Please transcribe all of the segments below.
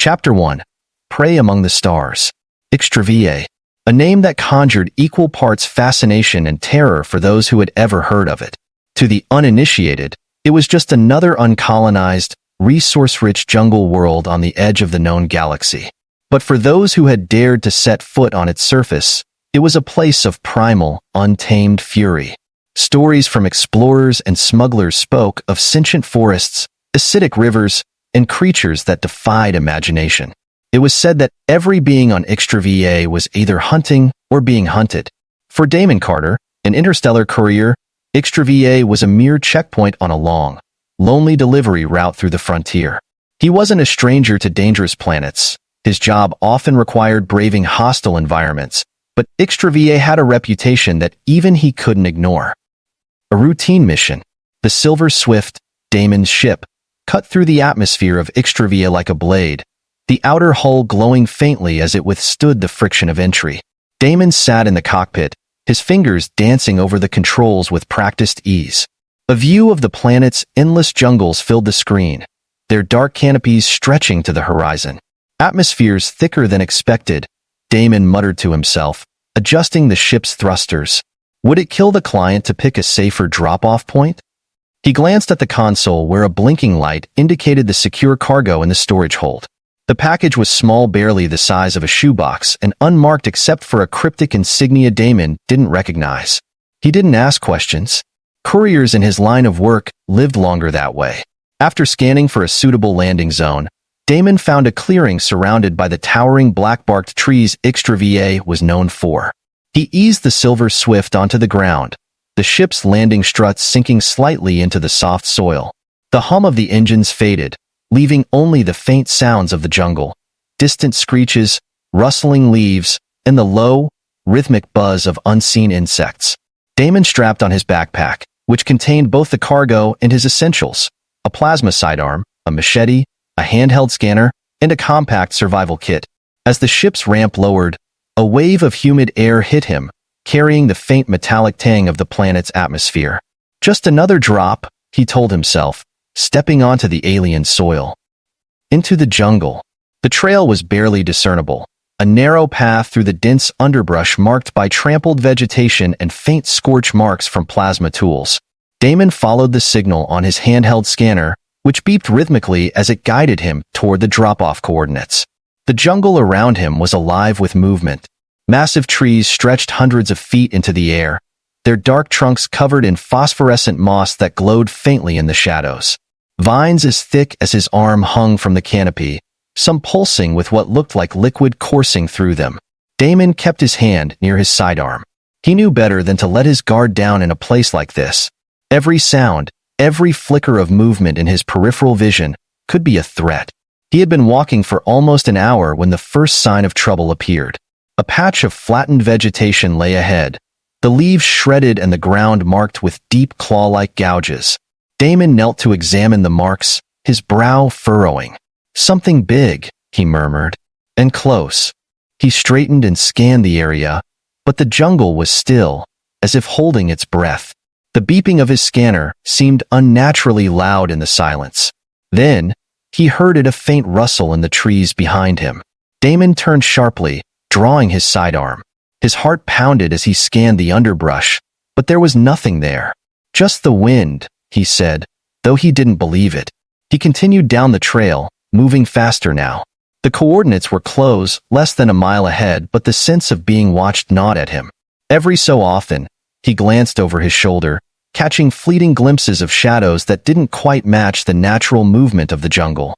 Chapter 1. Prey Among the Stars. HFY, a name that conjured equal parts fascination and terror for those who had ever heard of it. To the uninitiated, it was just another uncolonized, resource-rich jungle world on the edge of the known galaxy. But for those who had dared to set foot on its surface, it was a place of primal, untamed fury. Stories from explorers and smugglers spoke of sentient forests, acidic rivers, and creatures that defied imagination. It was said that every being on HFY was either hunting or being hunted. For Damon Carter, an interstellar courier, HFY was a mere checkpoint on a long, lonely delivery route through the frontier. He wasn't a stranger to dangerous planets. His job often required braving hostile environments, but HFY had a reputation that even he couldn't ignore. A routine mission. The Silver Swift, Damon's ship, cut through the atmosphere of HFY like a blade, the outer hull glowing faintly as it withstood the friction of entry. Damon sat in the cockpit, his fingers dancing over the controls with practiced ease. A view of the planet's endless jungles filled the screen, their dark canopies stretching to the horizon. Atmospheres thicker than expected, Damon muttered to himself, adjusting the ship's thrusters. Would it kill the client to pick a safer drop-off point? He glanced at the console where a blinking light indicated the secure cargo in the storage hold. The package was small, barely the size of a shoebox, and unmarked except for a cryptic insignia Damon didn't recognize. He didn't ask questions. Couriers in his line of work lived longer that way. After scanning for a suitable landing zone, Damon found a clearing surrounded by the towering black-barked trees HFY was known for. He eased the Silver Swift onto the ground, the ship's landing struts sinking slightly into the soft soil. The hum of the engines faded, leaving only the faint sounds of the jungle, distant screeches, rustling leaves, and the low, rhythmic buzz of unseen insects. Damon strapped on his backpack, which contained both the cargo and his essentials, a plasma sidearm, a machete, a handheld scanner, and a compact survival kit. As the ship's ramp lowered, a wave of humid air hit him, carrying the faint metallic tang of the planet's atmosphere. Just another drop, he told himself, stepping onto the alien soil. Into the jungle. The trail was barely discernible, a narrow path through the dense underbrush marked by trampled vegetation and faint scorch marks from plasma tools. Damon followed the signal on his handheld scanner, which beeped rhythmically as it guided him toward the drop-off coordinates. The jungle around him was alive with movement. Massive trees stretched hundreds of feet into the air, their dark trunks covered in phosphorescent moss that glowed faintly in the shadows. Vines as thick as his arm hung from the canopy, some pulsing with what looked like liquid coursing through them. Damon kept his hand near his sidearm. He knew better than to let his guard down in a place like this. Every sound, every flicker of movement in his peripheral vision could be a threat. He had been walking for almost an hour when the first sign of trouble appeared. A patch of flattened vegetation lay ahead, the leaves shredded and the ground marked with deep claw-like gouges. Damon knelt to examine the marks, his brow furrowing. Something big, he murmured, and close. He straightened and scanned the area, but the jungle was still, as if holding its breath. The beeping of his scanner seemed unnaturally loud in the silence. Then, he heard a faint rustle in the trees behind him. Damon turned sharply, drawing his sidearm. His heart pounded as he scanned the underbrush, but there was nothing there. Just the wind, he said, though he didn't believe it. He continued down the trail, moving faster now. The coordinates were close, less than a mile ahead, but the sense of being watched gnawed at him. Every so often, he glanced over his shoulder, catching fleeting glimpses of shadows that didn't quite match the natural movement of the jungle.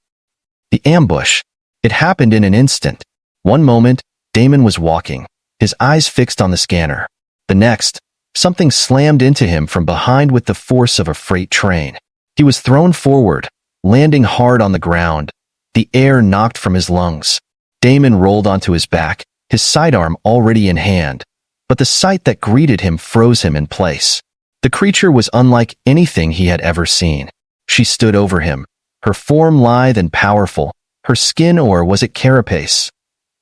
The ambush. It happened in an instant. One moment, Damon was walking, his eyes fixed on the scanner. The next, something slammed into him from behind with the force of a freight train. He was thrown forward, landing hard on the ground, the air knocked from his lungs. Damon rolled onto his back, his sidearm already in hand, but the sight that greeted him froze him in place. The creature was unlike anything he had ever seen. She stood over him, her form lithe and powerful, her skin, or was it carapace?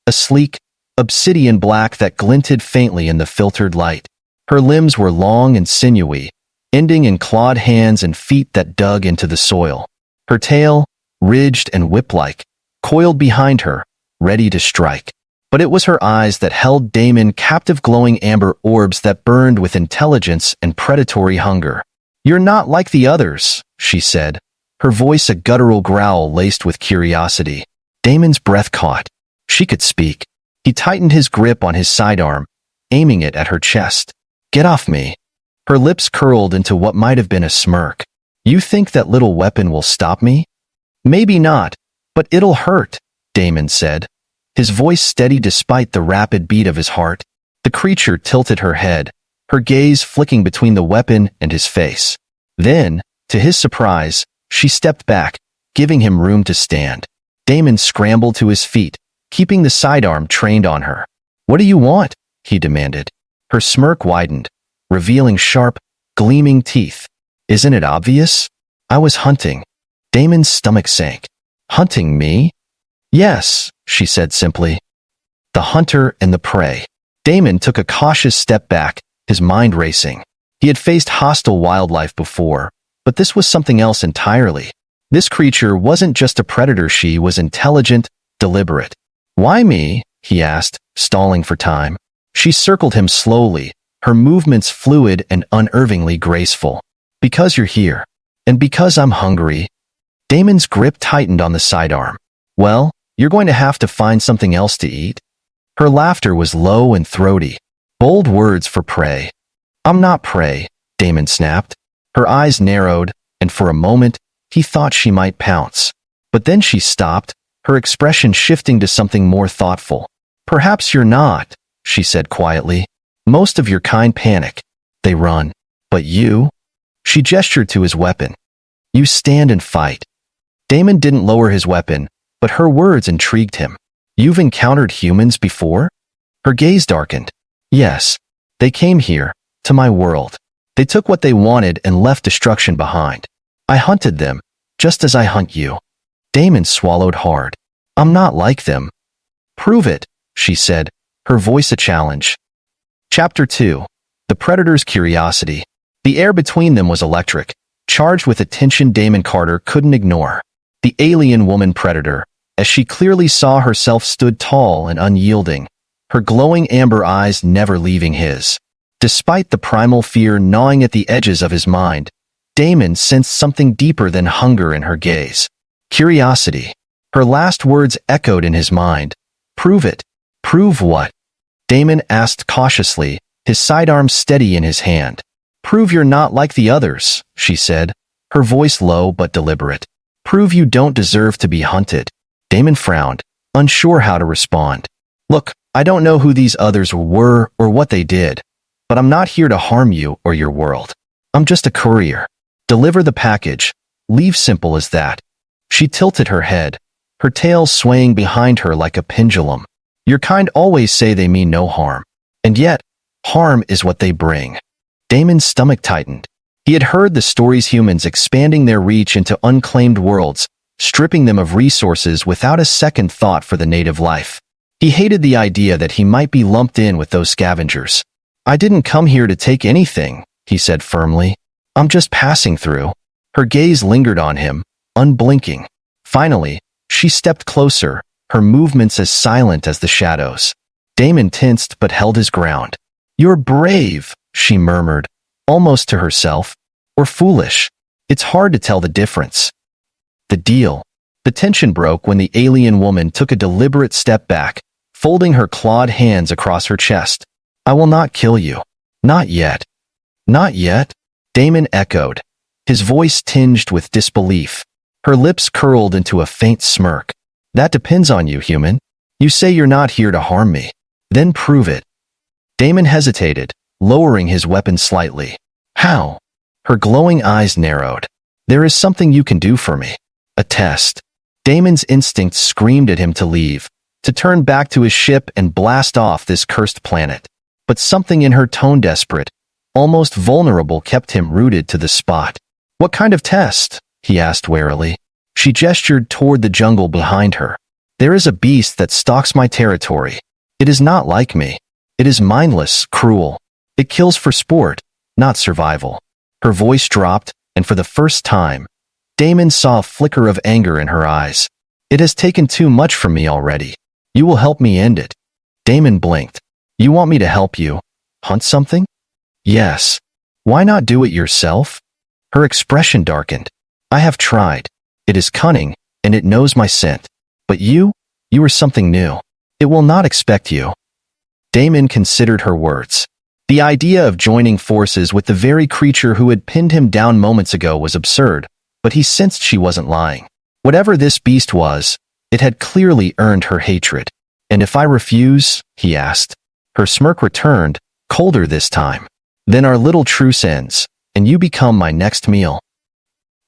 A sleek, obsidian black that glinted faintly in the filtered light. Her limbs were long and sinewy, ending in clawed hands and feet that dug into the soil. Her tail, ridged and whip-like, coiled behind her, ready to strike. But it was her eyes that held Damon captive, glowing amber orbs that burned with intelligence and predatory hunger. "You're not like the others," she said, her voice a guttural growl laced with curiosity. Damon's breath caught. She could speak. He tightened his grip on his sidearm, aiming it at her chest. "Get off me." Her lips curled into what might have been a smirk. "You think that little weapon will stop me?" "Maybe not, but it'll hurt," Damon said, his voice steady despite the rapid beat of his heart. The creature tilted her head, her gaze flicking between the weapon and his face. Then, to his surprise, she stepped back, giving him room to stand. Damon scrambled to his feet, keeping the sidearm trained on her. "What do you want?" he demanded. Her smirk widened, revealing sharp, gleaming teeth. "Isn't it obvious? I was hunting." Damon's stomach sank. "Hunting me?" "Yes," she said simply. "The hunter and the prey." Damon took a cautious step back, his mind racing. He had faced hostile wildlife before, but this was something else entirely. This creature wasn't just a predator, she was intelligent, deliberate. "Why me?" he asked, stalling for time. She circled him slowly, her movements fluid and unervingly graceful. "Because you're here. And because I'm hungry." Damon's grip tightened on the sidearm. "Well, you're going to have to find something else to eat." Her laughter was low and throaty. Bold words for prey. "I'm not prey," Damon snapped. Her eyes narrowed, and for a moment, he thought she might pounce. But then she stopped, her expression shifting to something more thoughtful. "Perhaps you're not," she said quietly. "Most of your kind panic. They run. But you?" She gestured to his weapon. "You stand and fight." Damon didn't lower his weapon, but her words intrigued him. "You've encountered humans before?" Her gaze darkened. "Yes. They came here, to my world. They took what they wanted and left destruction behind. I hunted them, just as I hunt you." Damon swallowed hard. "I'm not like them." "Prove it," she said, her voice a challenge. Chapter 2. The Predator's Curiosity. The air between them was electric, charged with a tension Damon Carter couldn't ignore. The alien woman predator, as she clearly saw herself, stood tall and unyielding, her glowing amber eyes never leaving his. Despite the primal fear gnawing at the edges of his mind, Damon sensed something deeper than hunger in her gaze. Curiosity. Her last words echoed in his mind. "Prove it." "Prove what?" Damon asked cautiously, his sidearm steady in his hand. "Prove you're not like the others," she said, her voice low but deliberate. "Prove you don't deserve to be hunted." Damon frowned, unsure how to respond. "Look, I don't know who these others were or what they did, but I'm not here to harm you or your world. I'm just a courier. Deliver the package. Leave, simple as that." She tilted her head, her tail swaying behind her like a pendulum. "Your kind always say they mean no harm. And yet, harm is what they bring." Damon's stomach tightened. He had heard the stories, humans expanding their reach into unclaimed worlds, stripping them of resources without a second thought for the native life. He hated the idea that he might be lumped in with those scavengers. "I didn't come here to take anything," he said firmly. "I'm just passing through." Her gaze lingered on him, unblinking. Finally, she stepped closer, her movements as silent as the shadows. Damon tensed but held his ground. "You're brave," she murmured, almost to herself. "Or foolish. It's hard to tell the difference." The deal. The tension broke when the alien woman took a deliberate step back, folding her clawed hands across her chest. "I will not kill you. Not yet." "Not yet?" Damon echoed, his voice tinged with disbelief. Her lips curled into a faint smirk. "That depends on you, human. You say you're not here to harm me. Then prove it." Damon hesitated, lowering his weapon slightly. "How?" Her glowing eyes narrowed. "There is something you can do for me. A test." Damon's instincts screamed at him to leave, to turn back to his ship and blast off this cursed planet. But something in her tone, desperate, almost vulnerable, kept him rooted to the spot. "What kind of test?" he asked warily. She gestured toward the jungle behind her. "There is a beast that stalks my territory. It is not like me. It is mindless, cruel. It kills for sport, not survival." Her voice dropped, and for the first time, Damon saw a flicker of anger in her eyes. It has taken too much from me already. You will help me end it." Damon blinked. "You want me to help you? Hunt something?" "Yes. Why not do it yourself?" Her expression darkened. "I have tried. It is cunning, and it knows my scent. But you are something new. It will not expect you." Damon considered her words. The idea of joining forces with the very creature who had pinned him down moments ago was absurd, but he sensed she wasn't lying. Whatever this beast was, it had clearly earned her hatred. "And if I refuse?" he asked. Her smirk returned, colder this time. "Then our little truce ends, and you become my next meal."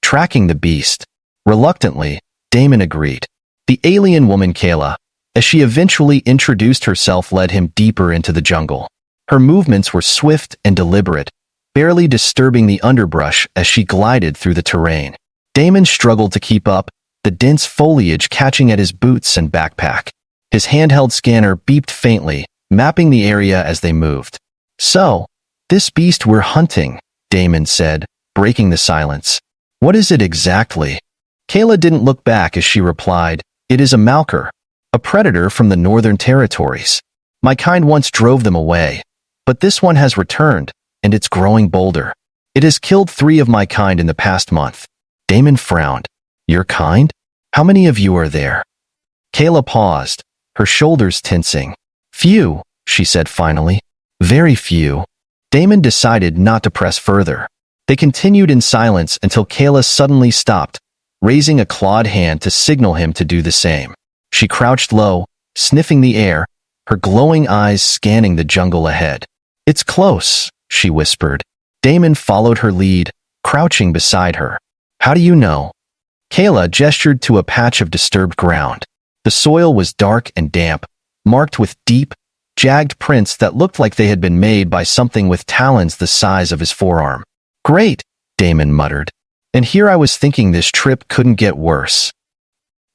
Tracking the beast. Reluctantly, Damon agreed. The alien woman Kayla, as she eventually introduced herself, led him deeper into the jungle. Her movements were swift and deliberate, barely disturbing the underbrush as she glided through the terrain. Damon struggled to keep up, the dense foliage catching at his boots and backpack. His handheld scanner beeped faintly, mapping the area as they moved. "So, this beast we're hunting," Damon said, breaking the silence. "What is it exactly?" Kayla didn't look back as she replied, "It is a malker, a predator from the Northern Territories. My kind once drove them away, but this one has returned, and it's growing bolder. It has killed 3 of my kind in the past month." Damon frowned. "Your kind? How many of you are there?" Kayla paused, her shoulders tensing. "Few," she said finally. "Very few." Damon decided not to press further. They continued in silence until Kayla suddenly stopped, raising a clawed hand to signal him to do the same. She crouched low, sniffing the air, her glowing eyes scanning the jungle ahead. "It's close," she whispered. Damon followed her lead, crouching beside her. "How do you know?" Kayla gestured to a patch of disturbed ground. The soil was dark and damp, marked with deep, jagged prints that looked like they had been made by something with talons the size of his forearm. "Great," Damon muttered. "And here I was thinking this trip couldn't get worse."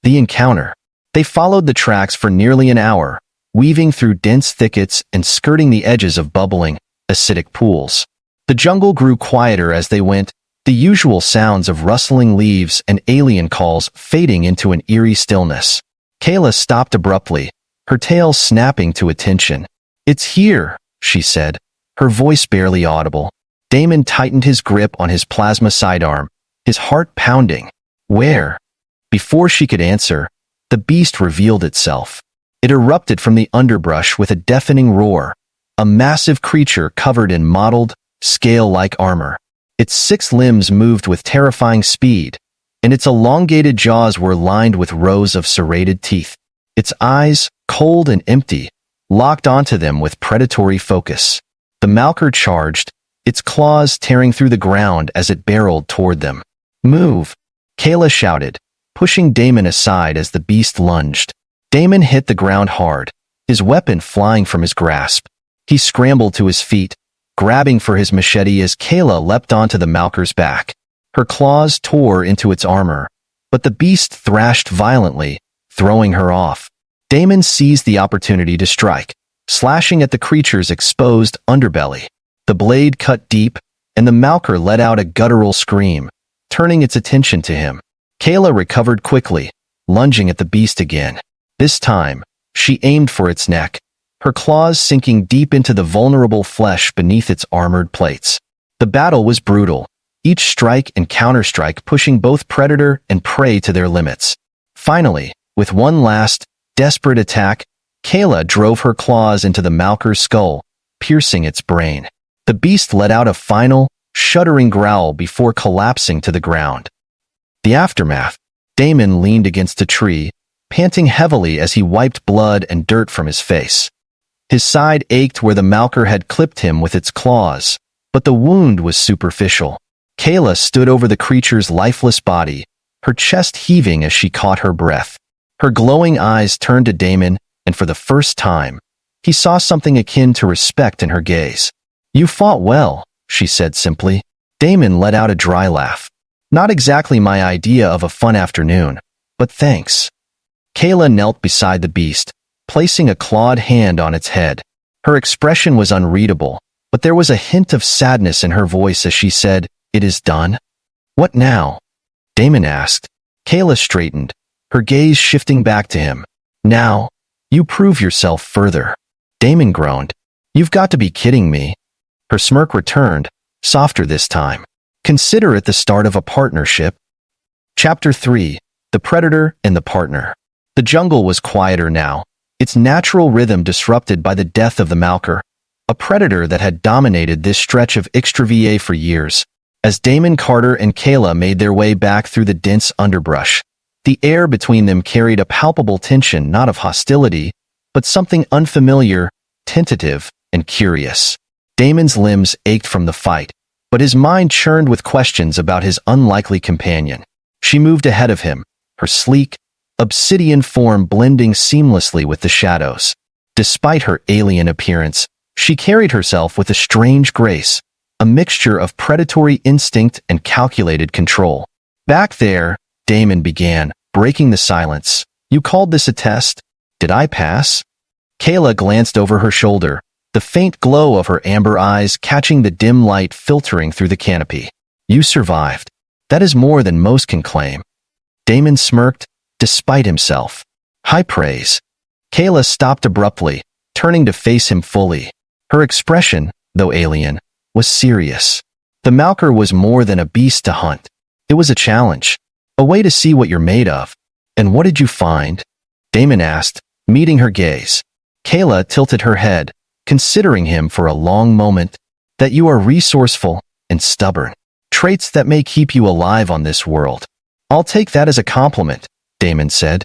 The encounter. They followed the tracks for nearly an hour, weaving through dense thickets and skirting the edges of bubbling, acidic pools. The jungle grew quieter as they went, the usual sounds of rustling leaves and alien calls fading into an eerie stillness. Kayla stopped abruptly, her tail snapping to attention. "It's here," she said, her voice barely audible. Damon tightened his grip on his plasma sidearm, his heart pounding. "Where?" Before she could answer, the beast revealed itself. It erupted from the underbrush with a deafening roar, a massive creature covered in mottled, scale-like armor. Its 6 limbs moved with terrifying speed, and its elongated jaws were lined with rows of serrated teeth. Its eyes, cold and empty, locked onto them with predatory focus. The malker charged, its claws tearing through the ground as it barreled toward them. "Move!" Kayla shouted, pushing Damon aside as the beast lunged. Damon hit the ground hard, his weapon flying from his grasp. He scrambled to his feet, grabbing for his machete as Kayla leapt onto the malker's back. Her claws tore into its armor, but the beast thrashed violently, throwing her off. Damon seized the opportunity to strike, slashing at the creature's exposed underbelly. The blade cut deep, and the malker let out a guttural scream, turning its attention to him. Kayla recovered quickly, lunging at the beast again. This time, she aimed for its neck, her claws sinking deep into the vulnerable flesh beneath its armored plates. The battle was brutal, each strike and counterstrike pushing both predator and prey to their limits. Finally, with one last, desperate attack, Kayla drove her claws into the malker's skull, piercing its brain. The beast let out a final, shuddering growl before collapsing to the ground. The aftermath. Damon leaned against a tree, panting heavily as he wiped blood and dirt from his face. His side ached where the malker had clipped him with its claws, but the wound was superficial. Kayla stood over the creature's lifeless body, her chest heaving as she caught her breath. Her glowing eyes turned to Damon, and for the first time, he saw something akin to respect in her gaze. "You fought well," she said simply. Damon let out a dry laugh. "Not exactly my idea of a fun afternoon, but thanks." Kayla knelt beside the beast, placing a clawed hand on its head. Her expression was unreadable, but there was a hint of sadness in her voice as she said, "It is done?" "What now?" Damon asked. Kayla straightened, her gaze shifting back to him. Now, you prove yourself further. Damon groaned. You've got to be kidding me. Her smirk returned, softer this time. Consider it the start of a partnership. Chapter 3. The Predator and the Partner. The jungle was quieter now, its natural rhythm disrupted by the death of the Malker, a predator that had dominated this stretch of HFY for years. As Damon, Carter, and Kayla made their way back through the dense underbrush, the air between them carried a palpable tension not of hostility, but something unfamiliar, tentative, and curious. Damon's limbs ached from the fight, but his mind churned with questions about his unlikely companion. She moved ahead of him, her sleek, obsidian form blending seamlessly with the shadows. Despite her alien appearance, she carried herself with a strange grace, a mixture of predatory instinct and calculated control. Back there, Damon began, breaking the silence. You called this a test? Did I pass? Kayla glanced over her shoulder, the faint glow of her amber eyes catching the dim light filtering through the canopy. You survived. That is more than most can claim. Damon smirked, despite himself. High praise. Kayla stopped abruptly, turning to face him fully. Her expression, though alien, was serious. The Malker was more than a beast to hunt. It was a challenge, a way to see what you're made of. And what did you find? Damon asked, meeting her gaze. Kayla tilted her head, considering him for a long moment. That you are resourceful and stubborn. Traits that may keep you alive on this world. I'll take that as a compliment, Damon said.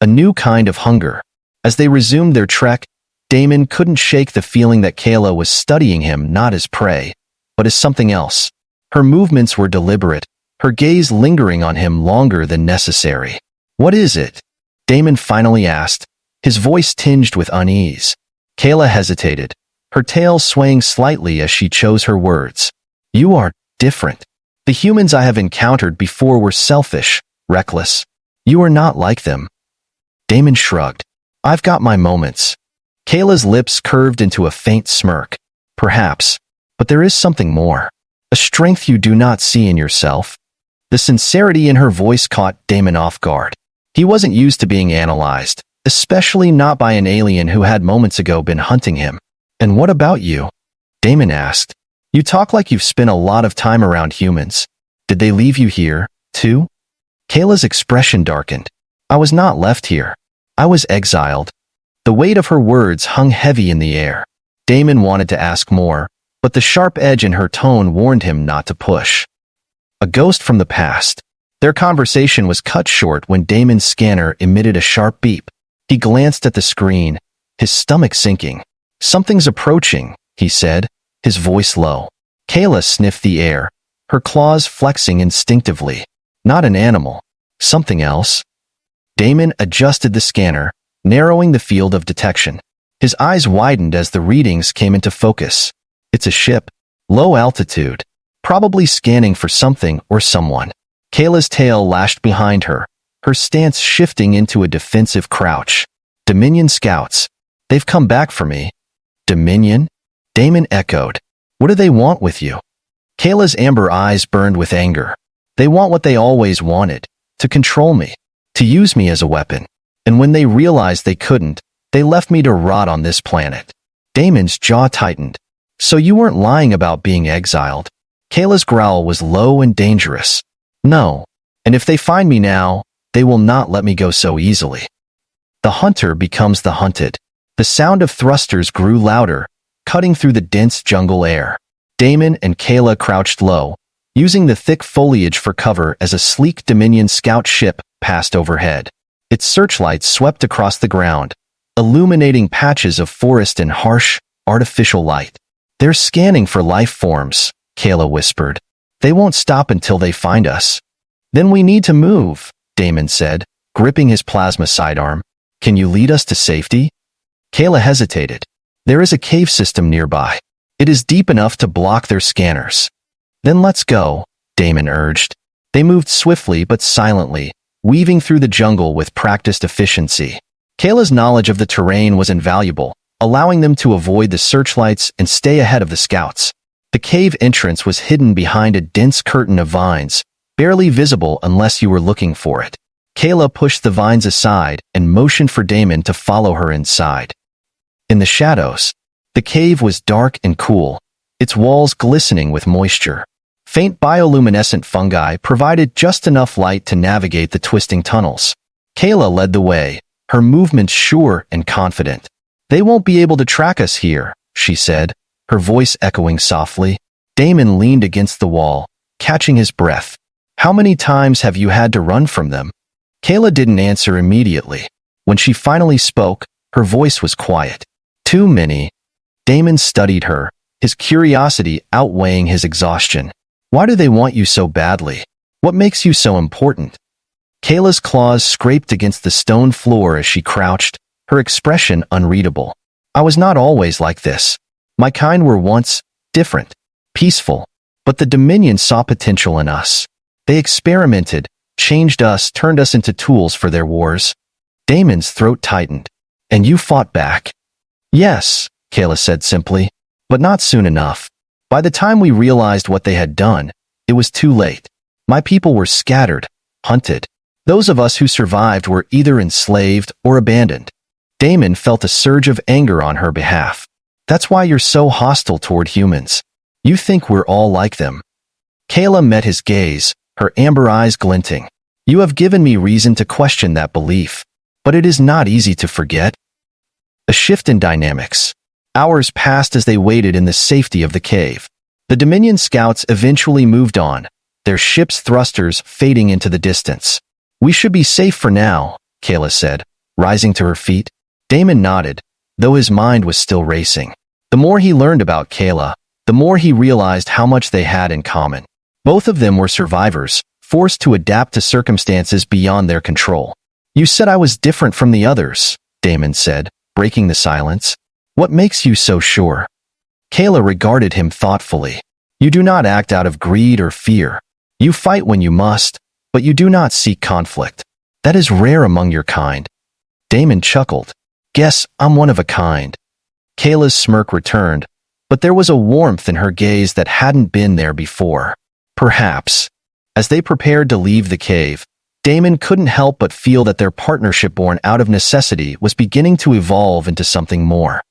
A new kind of hunger. As they resumed their trek, Damon couldn't shake the feeling that Kayla was studying him not as prey, but as something else. Her movements were deliberate, her gaze lingering on him longer than necessary. What is it? Damon finally asked, his voice tinged with unease. Kayla hesitated, her tail swaying slightly as she chose her words. You are different. The humans I have encountered before were selfish, reckless. You are not like them. Damon shrugged. I've got my moments. Kayla's lips curved into a faint smirk. Perhaps, but there is something more. A strength you do not see in yourself. The sincerity in her voice caught Damon off guard. He wasn't used to being analyzed, especially not by an alien who had moments ago been hunting him. And what about you? Damon asked. You talk like you've spent a lot of time around humans. Did they leave you here, too? Kayla's expression darkened. I was not left here. I was exiled. The weight of her words hung heavy in the air. Damon wanted to ask more, but the sharp edge in her tone warned him not to push. A ghost from the past. Their conversation was cut short when Damon's scanner emitted a sharp beep. He glanced at the screen, his stomach sinking. Something's approaching, he said, his voice low. Kayla sniffed the air, her claws flexing instinctively. Not an animal. Something else. Damon adjusted the scanner, narrowing the field of detection. His eyes widened as the readings came into focus. It's a ship. Low altitude. Probably scanning for something or someone. Kayla's tail lashed behind her, her stance shifting into a defensive crouch. Dominion scouts. They've come back for me. Dominion? Damon echoed. What do they want with you? Kayla's amber eyes burned with anger. They want what they always wanted. To control me. To use me as a weapon. And when they realized they couldn't, they left me to rot on this planet. Damon's jaw tightened. So you weren't lying about being exiled. Kayla's growl was low and dangerous. No. And if they find me now, they will not let me go so easily. The hunter becomes the hunted. The sound of thrusters grew louder, cutting through the dense jungle air. Damon and Kayla crouched low, using the thick foliage for cover as a sleek Dominion scout ship passed overhead. Its searchlights swept across the ground, illuminating patches of forest in harsh, artificial light. They're scanning for life forms, Kayla whispered. They won't stop until they find us. Then we need to move, Damon said, gripping his plasma sidearm. Can you lead us to safety? Kayla hesitated. There is a cave system nearby. It is deep enough to block their scanners. Then let's go, Damon urged. They moved swiftly but silently, weaving through the jungle with practiced efficiency. Kayla's knowledge of the terrain was invaluable, allowing them to avoid the searchlights and stay ahead of the scouts. The cave entrance was hidden behind a dense curtain of vines, barely visible unless you were looking for it. Kayla pushed the vines aside and motioned for Damon to follow her inside. In the shadows, the cave was dark and cool, its walls glistening with moisture. Faint bioluminescent fungi provided just enough light to navigate the twisting tunnels. Kayla led the way, her movements sure and confident. "They won't be able to track us here," she said, her voice echoing softly. Damon leaned against the wall, catching his breath. "How many times have you had to run from them?" Kayla didn't answer immediately. When she finally spoke, her voice was quiet. "Too many." Damon studied her, his curiosity outweighing his exhaustion. "Why do they want you so badly? What makes you so important?" Kayla's claws scraped against the stone floor as she crouched, her expression unreadable. "I was not always like this. My kind were once different, peaceful, but the Dominion saw potential in us. They experimented, changed us, turned us into tools for their wars." Damon's throat tightened. "And you fought back?" "Yes," Kayla said simply, "but not soon enough. By the time we realized what they had done, it was too late. My people were scattered, hunted. Those of us who survived were either enslaved or abandoned." Damon felt a surge of anger on her behalf. "That's why you're so hostile toward humans. You think we're all like them." Kayla met his gaze, her amber eyes glinting. "You have given me reason to question that belief, but it is not easy to forget." A shift in dynamics. Hours passed as they waited in the safety of the cave. The Dominion scouts eventually moved on, their ship's thrusters fading into the distance. "We should be safe for now," Kayla said, rising to her feet. Damon nodded, though his mind was still racing. The more he learned about Kayla, the more he realized how much they had in common. Both of them were survivors, forced to adapt to circumstances beyond their control. "You said I was different from the others," Damon said, breaking the silence. "What makes you so sure?" Kayla regarded him thoughtfully. "You do not act out of greed or fear. You fight when you must, but you do not seek conflict. That is rare among your kind." Damon chuckled. "Guess I'm one of a kind." Kayla's smirk returned, but there was a warmth in her gaze that hadn't been there before. Perhaps. As they prepared to leave the cave, Damon couldn't help but feel that their partnership born out of necessity was beginning to evolve into something more.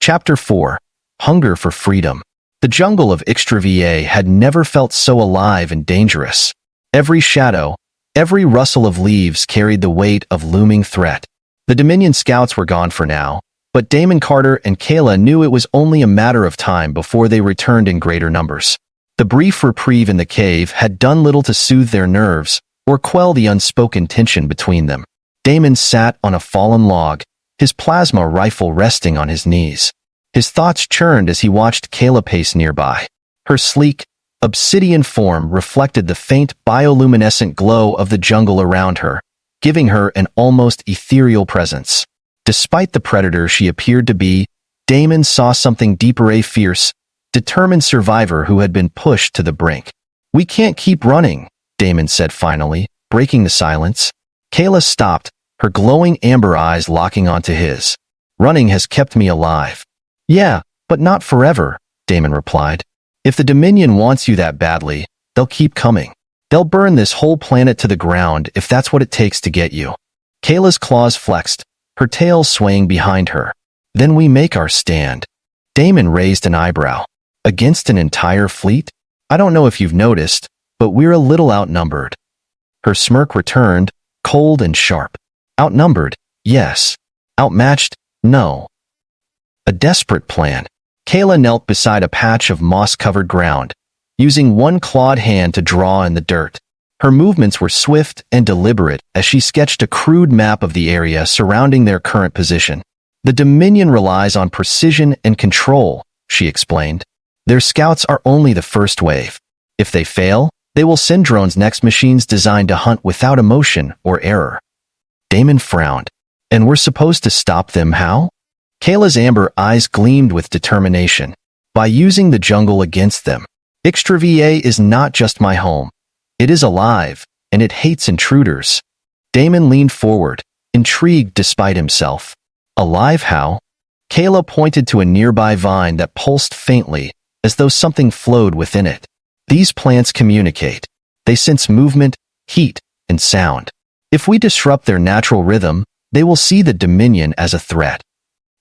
Chapter 4. Hunger for Freedom. The jungle of HFY had never felt so alive and dangerous. Every shadow, every rustle of leaves carried the weight of looming threat. The Dominion scouts were gone for now, but Damon Carter and Kayla knew it was only a matter of time before they returned in greater numbers. The brief reprieve in the cave had done little to soothe their nerves or quell the unspoken tension between them. Damon sat on a fallen log, his plasma rifle resting on his knees. His thoughts churned as he watched Kayla pace nearby. Her sleek, obsidian form reflected the faint bioluminescent glow of the jungle around her, giving her an almost ethereal presence. Despite the predator she appeared to be, Damon saw something deeper, a fierce, determined survivor who had been pushed to the brink. "We can't keep running," Damon said finally, breaking the silence. Kayla stopped, her glowing amber eyes locking onto his. "Running has kept me alive." "Yeah, but not forever," Damon replied. "If the Dominion wants you that badly, they'll keep coming. They'll burn this whole planet to the ground if that's what it takes to get you." Kayla's claws flexed, her tail swaying behind her. "Then we make our stand." Damon raised an eyebrow. "Against an entire fleet? I don't know if you've noticed, but we're a little outnumbered." Her smirk returned, cold and sharp. "Outnumbered, yes. Outmatched, no." A desperate plan. Kayla knelt beside a patch of moss-covered ground, using one clawed hand to draw in the dirt. Her movements were swift and deliberate as she sketched a crude map of the area surrounding their current position. "The Dominion relies on precision and control," she explained. "Their scouts are only the first wave. If they fail, they will send drones next, machines designed to hunt without emotion or error." Damon frowned. "And we're supposed to stop them how?" Kayla's amber eyes gleamed with determination. "By using the jungle against them. HFY is not just my home. It is alive, and it hates intruders." Damon leaned forward, intrigued despite himself. "Alive how?" Kayla pointed to a nearby vine that pulsed faintly, as though something flowed within it. "These plants communicate. They sense movement, heat, and sound. If we disrupt their natural rhythm, they will see the Dominion as a threat.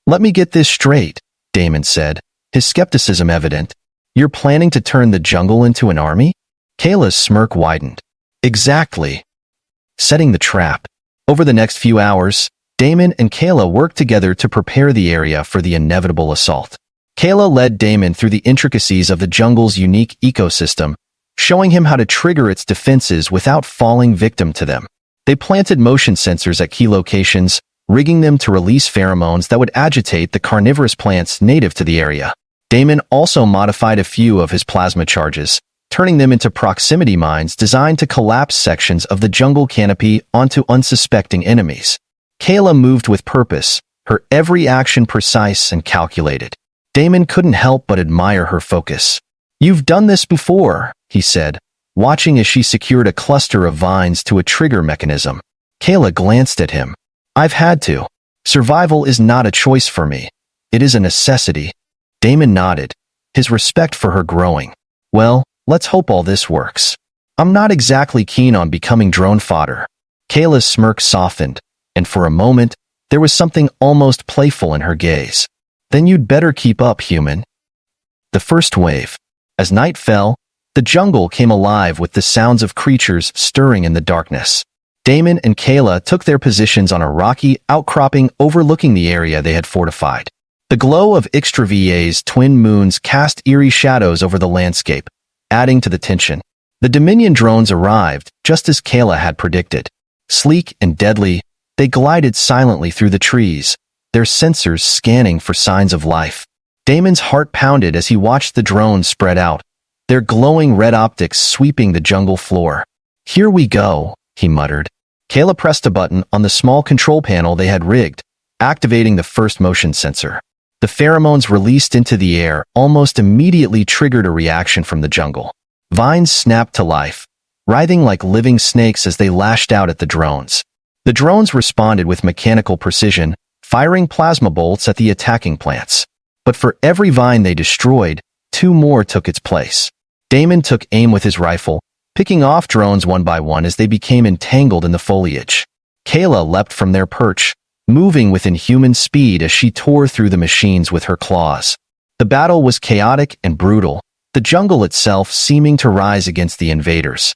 Let me get this straight, Damon said, his skepticism evident. You're planning to turn the jungle into an army? Kayla's smirk widened. Exactly. Setting the trap. Over the next few hours, Damon and Kayla worked together to prepare the area for the inevitable assault. Kayla led Damon through the intricacies of the jungle's unique ecosystem, showing him how to trigger its defenses without falling victim to them. They planted motion sensors at key locations, rigging them to release pheromones that would agitate the carnivorous plants native to the area. Damon also modified a few of his plasma charges, turning them into proximity mines designed to collapse sections of the jungle canopy onto unsuspecting enemies. Kayla moved with purpose, her every action precise and calculated. Damon couldn't help but admire her focus. "You've done this before," he said, watching as she secured a cluster of vines to a trigger mechanism. Kayla glanced at him. "I've had to. Survival is not a choice for me. It is a necessity." Damon nodded, his respect for her growing. "Well, let's hope all this works. I'm not exactly keen on becoming drone fodder." Kayla's smirk softened, and for a moment, there was something almost playful in her gaze. "Then you'd better keep up, human." The first wave. As night fell, the jungle came alive with the sounds of creatures stirring in the darkness. Damon and Kayla took their positions on a rocky outcropping overlooking the area they had fortified. The glow of HFY's twin moons cast eerie shadows over the landscape, adding to the tension. The Dominion drones arrived, just as Kayla had predicted. Sleek and deadly, they glided silently through the trees, their sensors scanning for signs of life. Damon's heart pounded as he watched the drones spread out, their glowing red optics sweeping the jungle floor. "Here we go," he muttered. Kayla pressed a button on the small control panel they had rigged, activating the first motion sensor. The pheromones released into the air almost immediately triggered a reaction from the jungle. Vines snapped to life, writhing like living snakes as they lashed out at the drones. The drones responded with mechanical precision, firing plasma bolts at the attacking plants. But for every vine they destroyed, two more took its place. Damon took aim with his rifle, picking off drones one by one as they became entangled in the foliage. Kayla leapt from their perch, moving with inhuman speed as she tore through the machines with her claws. The battle was chaotic and brutal, the jungle itself seeming to rise against the invaders.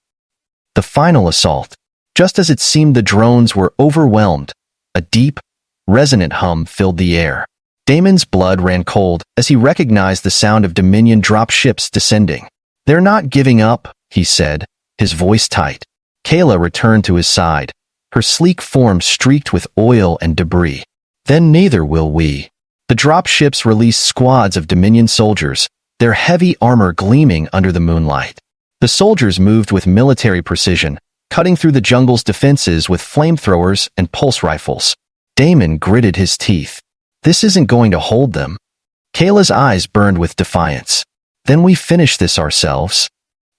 The final assault. Just as it seemed the drones were overwhelmed, a deep, resonant hum filled the air. Damon's blood ran cold as he recognized the sound of Dominion dropships descending. "They're not giving up," he said, his voice tight. Kayla returned to his side, her sleek form streaked with oil and debris. "Then neither will we." The dropships released squads of Dominion soldiers, their heavy armor gleaming under the moonlight. The soldiers moved with military precision, cutting through the jungle's defenses with flamethrowers and pulse rifles. Damon gritted his teeth. "This isn't going to hold them." Kayla's eyes burned with defiance. "Then we finish this ourselves."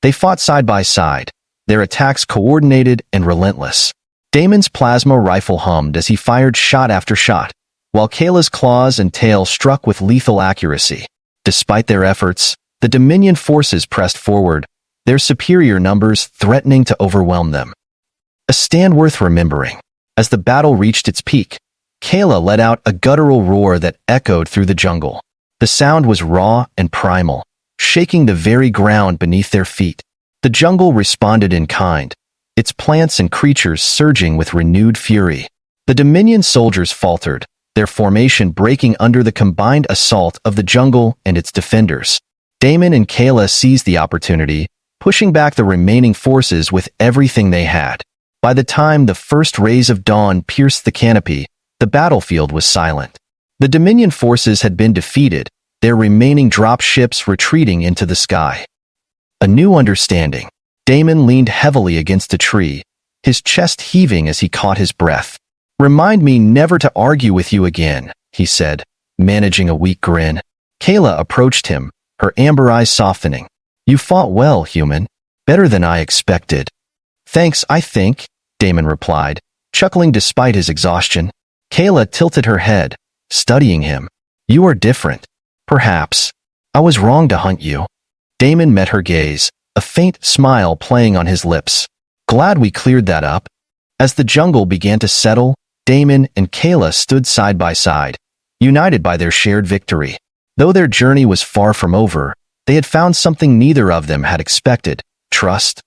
They fought side by side, their attacks coordinated and relentless. Damon's plasma rifle hummed as he fired shot after shot, while Kayla's claws and tail struck with lethal accuracy. Despite their efforts, the Dominion forces pressed forward, their superior numbers threatening to overwhelm them. A stand worth remembering. As the battle reached its peak, Kayla let out a guttural roar that echoed through the jungle. The sound was raw and primal, shaking the very ground beneath their feet. The jungle responded in kind, its plants and creatures surging with renewed fury. The Dominion soldiers faltered, their formation breaking under the combined assault of the jungle and its defenders. Damon and Kayla seized the opportunity, pushing back the remaining forces with everything they had. By the time the first rays of dawn pierced the canopy, the battlefield was silent. The Dominion forces had been defeated, their remaining dropships retreating into the sky. A new understanding. Damon leaned heavily against a tree, his chest heaving as he caught his breath. "Remind me never to argue with you again," he said, managing a weak grin. Kayla approached him, her amber eyes softening. "You fought well, human. Better than I expected." "Thanks, I think," Damon replied, chuckling despite his exhaustion. Kayla tilted her head, studying him. "You are different. Perhaps. I was wrong to hunt you." Damon met her gaze, a faint smile playing on his lips. "Glad we cleared that up." As the jungle began to settle, Damon and Kayla stood side by side, united by their shared victory. Though their journey was far from over, they had found something neither of them had expected: trust.